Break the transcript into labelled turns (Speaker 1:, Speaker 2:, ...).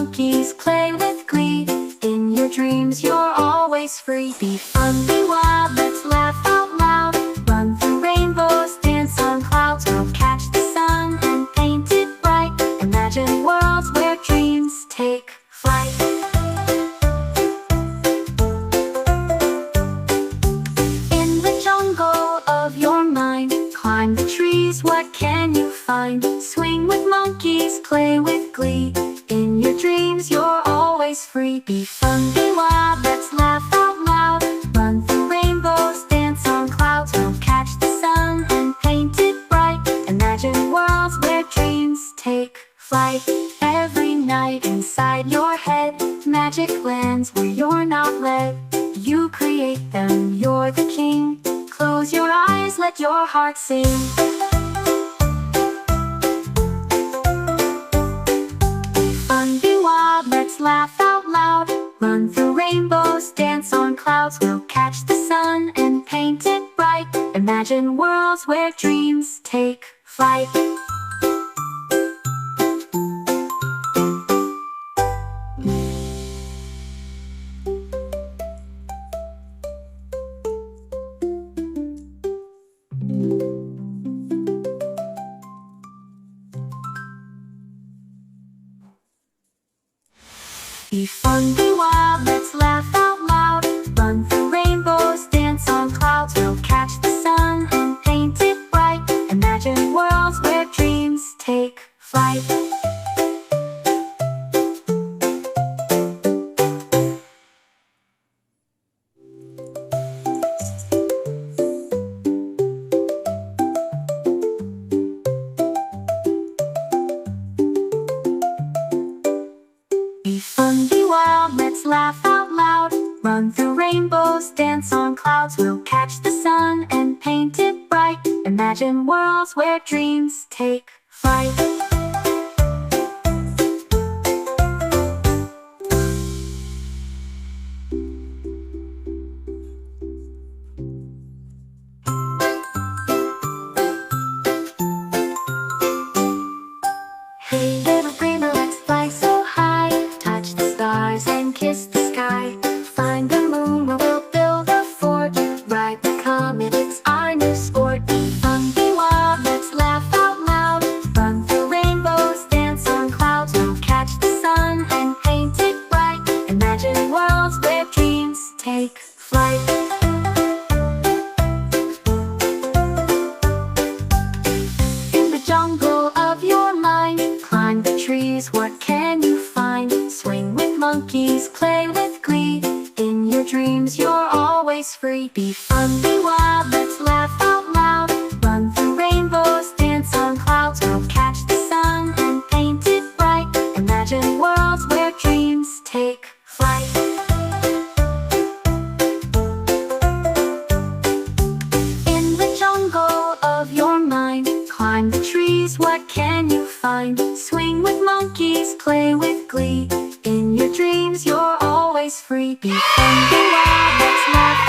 Speaker 1: monkeys, play with glee. In your dreams you're always free. Be fun, be wild, let's laugh out loud. Run through rainbows, dance on clouds. We'll catch the sun and paint it bright. Imagine worlds where dreams take flight. In the jungle of your mind, climb the trees, what can you find? Swing with monkeys, play with glee. In your dreams you're always free. Be fun, be wild, let's laugh out loud. Run through rainbows, dance on clouds. We'll catch the sun and paint it bright. Imagine worlds where dreams take flight. Every night inside your head, magic lands where you're not led. You create them, you're the king. Close your eyes, let your heart sing. Be fun, be wild, let's laugh out loud. Run through rainbows, dance on clouds. We'll catch the sun and paint it bright. Imagine worlds where dreams take flight. Be fun, be wild, let's laugh out loud. Run through rainbows, dance on clouds. We'll catch the sun and paint it bright. Imagine worlds where dreams take flight. Be fun, be wild, let's laugh out loud. Run through rainbows, dance on clouds. We'll catch the sun and paint it bright. Imagine worlds where dreams take flight. Hey little dreamer, let's fly so high. Touch the stars and kiss the sky. Find the moon where we'll build a fort. Ride the comet, it's our new sport. Be fun, be wild, let's laugh out loud. Run through rainbows, dance on clouds. We'll catch the sun and paint it bright. Imagine worlds where dreams take flight. In the jungle of your mind, climb the trees, what can you find? Swing with monkeys, play with glee. In your dreams you're always free. Be fun, be wild, let's laugh out loud. Run through rainbows, dance on clouds. We'll catch the sun and paint it bright. Imagine worlds where dreams take flight. In the jungle of your mind, climb the trees, what can you find? Swing with monkeys, play with glee. In your dreams you're always free. Be fun, be wild, let's laugh